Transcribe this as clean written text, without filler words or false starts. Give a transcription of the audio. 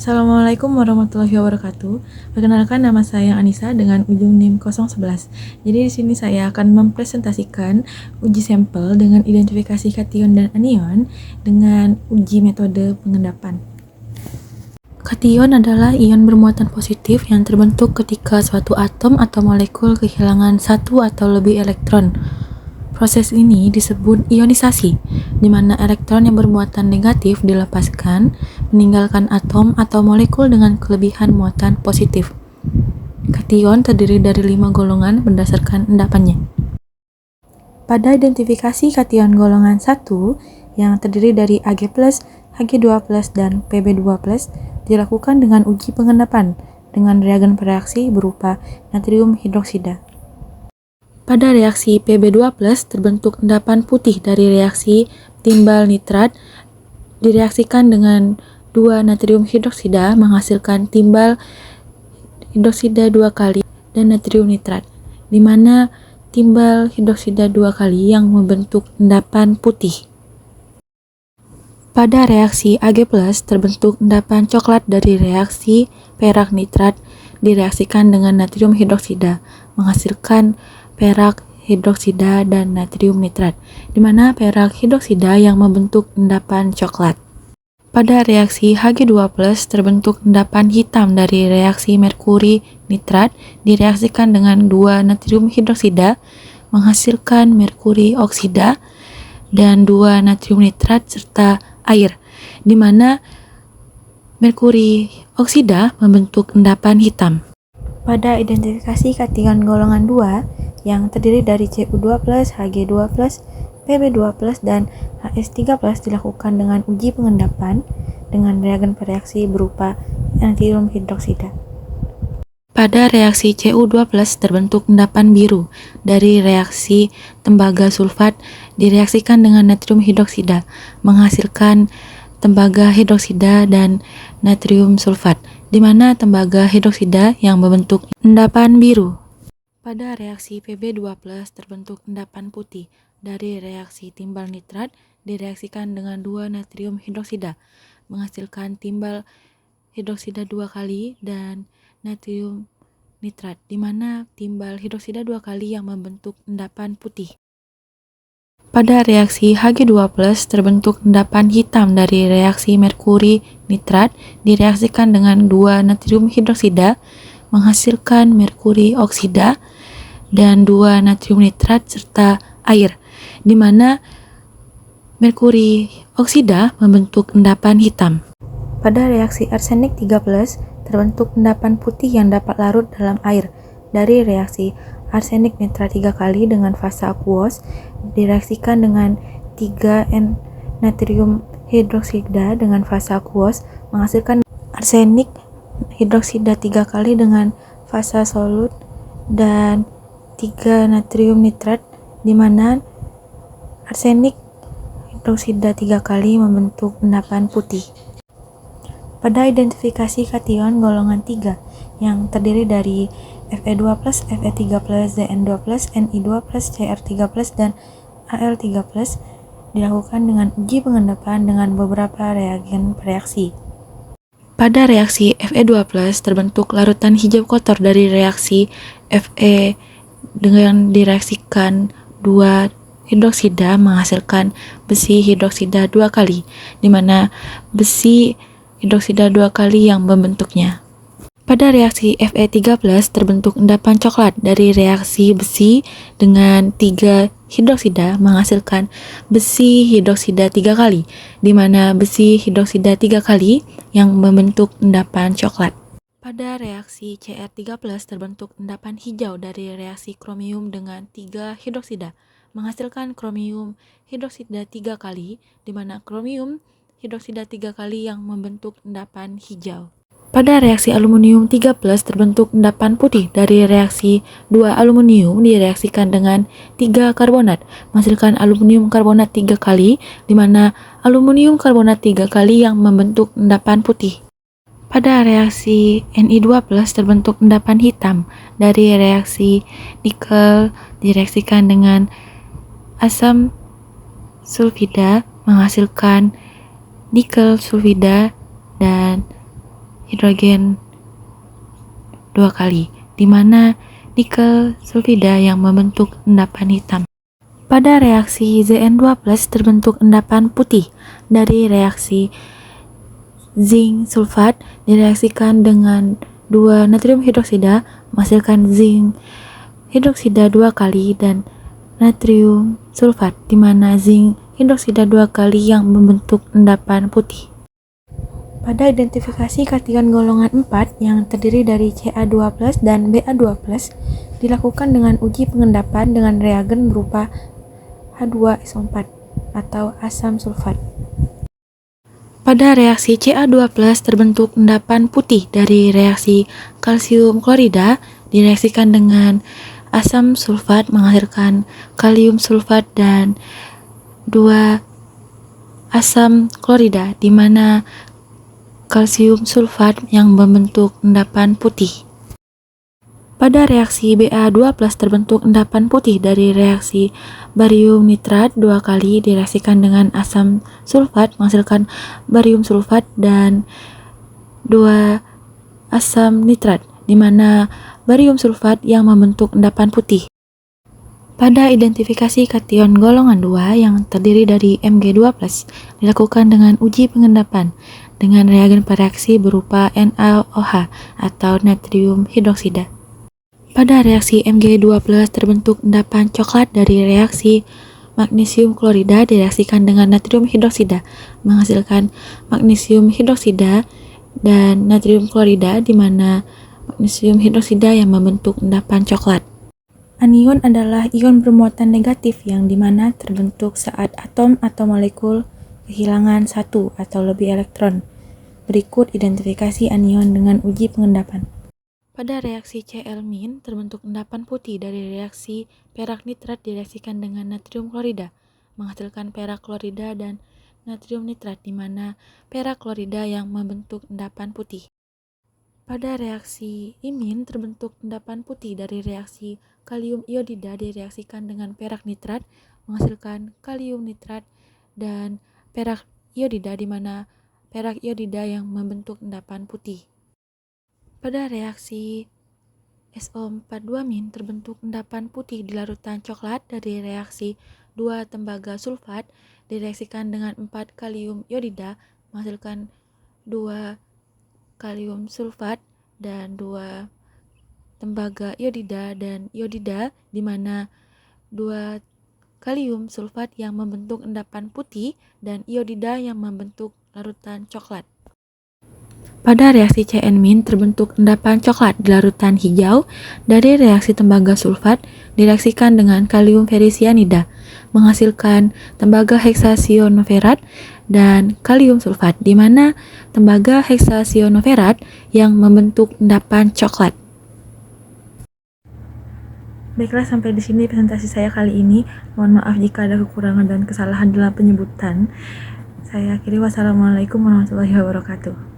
Assalamualaikum warahmatullahi wabarakatuh. Perkenalkan, nama saya Anissa dengan ujung NIM 011. Jadi di sini saya akan mempresentasikan uji sampel dengan identifikasi kation dan anion dengan uji metode pengendapan. Kation adalah ion bermuatan positif yang terbentuk ketika suatu atom atau molekul kehilangan satu atau lebih elektron. Proses ini disebut ionisasi, di mana elektron yang bermuatan negatif dilepaskan, meninggalkan atom atau molekul dengan kelebihan muatan positif. Kation terdiri dari 5 golongan berdasarkan endapannya. Pada identifikasi kation golongan 1 yang terdiri dari Ag+, Hg2+, dan Pb2+, dilakukan dengan uji pengendapan dengan reagen bereaksi berupa natrium hidroksida. Pada reaksi Pb2+, terbentuk endapan putih dari reaksi timbal nitrat direaksikan dengan 2 natrium hidroksida menghasilkan timbal hidroksida 2 kali dan natrium nitrat, di mana timbal hidroksida 2 kali yang membentuk endapan putih. Pada reaksi Ag+, terbentuk endapan coklat dari reaksi perak nitrat direaksikan dengan natrium hidroksida menghasilkan perak hidroksida dan natrium nitrat, di mana perak hidroksida yang membentuk endapan coklat. Pada reaksi Hg2+, terbentuk endapan hitam dari reaksi merkuri nitrat direaksikan dengan 2 natrium hidroksida menghasilkan merkuri oksida dan 2 natrium nitrat serta air, di mana merkuri oksida membentuk endapan hitam. Pada identifikasi kation golongan 2 yang terdiri dari Cu2+, Hg2+, Pb2+, dan Hs3+, dilakukan dengan uji pengendapan dengan reagen bereaksi berupa natrium hidroksida. Pada reaksi Cu2+ terbentuk endapan biru dari reaksi tembaga sulfat direaksikan dengan natrium hidroksida menghasilkan tembaga hidroksida dan natrium sulfat, di mana tembaga hidroksida yang membentuk endapan biru. Pada reaksi Pb2+ terbentuk endapan putih dari reaksi timbal nitrat direaksikan dengan 2 natrium hidroksida menghasilkan timbal hidroksida 2 kali dan natrium nitrat, di mana timbal hidroksida 2 kali yang membentuk endapan putih. Pada reaksi Hg2+, terbentuk endapan hitam dari reaksi merkuri nitrat direaksikan dengan 2 natrium hidroksida menghasilkan merkuri oksida dan 2 natrium nitrat serta air, di mana merkuri oksida membentuk endapan hitam. Pada reaksi arsenik 3+, terbentuk endapan putih yang dapat larut dalam air dari reaksi arsenik nitrat 3 kali dengan fasa akuos direaksikan dengan 3N natrium hidroksida dengan fasa akuos menghasilkan arsenik hidroksida 3 kali dengan fasa solut dan 3 natrium nitrat, di mana arsenik hidroksida 3 kali membentuk endapan putih. Pada identifikasi kation golongan 3 yang terdiri dari Fe2+, Fe3+, Zn2+, Ni2+, Cr3+, dan Al3+, dilakukan dengan uji pengendapan dengan beberapa reagen bereaksi. Pada reaksi Fe2+, terbentuk larutan hijau kotor dari reaksi Fe dengan direaksikan 2 hidroksida menghasilkan besi hidroksida 2 kali, di mana besi hidroksida 2 kali yang membentuknya. Pada reaksi Fe3+, terbentuk endapan coklat dari reaksi besi dengan 3 hidroksida menghasilkan besi hidroksida 3 kali, di mana besi hidroksida 3 kali yang membentuk endapan coklat. Pada reaksi Cr3+, terbentuk endapan hijau dari reaksi kromium dengan 3 hidroksida menghasilkan kromium hidroksida 3 kali, di mana kromium hidroksida 3 kali yang membentuk endapan hijau. Pada reaksi aluminium 3+, terbentuk endapan putih dari reaksi 2 aluminium direaksikan dengan 3 karbonat menghasilkan aluminium karbonat 3 kali, di mana aluminium karbonat 3 kali yang membentuk endapan putih. Pada reaksi Ni2+, terbentuk endapan hitam dari reaksi nikel direaksikan dengan asam sulfida menghasilkan nikel sulfida dan hidrogen 2 kali, di mana nikel sulfida yang membentuk endapan hitam. Pada reaksi Zn2+ terbentuk endapan putih dari reaksi zinc sulfat direaksikan dengan 2 natrium hidroksida menghasilkan zinc hidroksida 2 kali dan natrium sulfat, di mana zinc hidroksida 2 kali yang membentuk endapan putih. Pada identifikasi kation golongan 4 yang terdiri dari Ca2+ dan Ba2+, dilakukan dengan uji pengendapan dengan reagen berupa H2SO4 atau asam sulfat. Pada reaksi Ca2+ terbentuk endapan putih dari reaksi kalsium klorida direaksikan dengan asam sulfat menghasilkan kalium sulfat dan 2 asam klorida, di mana kalsium sulfat yang membentuk endapan putih. Pada reaksi Ba2+ terbentuk endapan putih dari reaksi barium nitrat 2 kali direaksikan dengan asam sulfat menghasilkan barium sulfat dan 2 asam nitrat, di mana barium sulfat yang membentuk endapan putih. Pada identifikasi kation golongan 2 yang terdiri dari Mg2+, dilakukan dengan uji pengendapan dengan reagen pereaksi berupa NaOH atau natrium hidroksida. Pada reaksi Mg2+ terbentuk endapan coklat dari reaksi magnesium klorida direaksikan dengan natrium hidroksida menghasilkan magnesium hidroksida dan natrium klorida, di mana magnesium hidroksida yang membentuk endapan coklat. Anion adalah ion bermuatan negatif yang dimana terbentuk saat atom atau molekul kehilangan satu atau lebih elektron. Berikut identifikasi anion dengan uji pengendapan. Pada reaksi Cl- terbentuk endapan putih dari reaksi perak nitrat direaksikan dengan natrium klorida menghasilkan perak klorida dan natrium nitrat, di mana perak klorida yang membentuk endapan putih. Pada reaksi imin terbentuk endapan putih dari reaksi kalium iodida direaksikan dengan perak nitrat menghasilkan kalium nitrat dan perak iodida, di mana perak iodida yang membentuk endapan putih. Pada reaksi SO42- terbentuk endapan putih di larutan coklat dari reaksi 2 tembaga sulfat direaksikan dengan 4 kalium iodida menghasilkan 2 kalium sulfat dan 2 tembaga iodida dan iodida, di mana 2 kalium sulfat yang membentuk endapan putih dan iodida yang membentuk larutan coklat. Pada reaksi Cn- terbentuk endapan coklat di larutan hijau dari reaksi tembaga sulfat direaksikan dengan kalium ferrisianida menghasilkan tembaga heksasionoferat dan kalium sulfat, di mana tembaga heksasionoferat yang membentuk endapan coklat. Baiklah, sampai di sini presentasi saya kali ini. Mohon maaf jika ada kekurangan dan kesalahan dalam penyebutan. Saya akhiri, wassalamualaikum warahmatullahi wabarakatuh.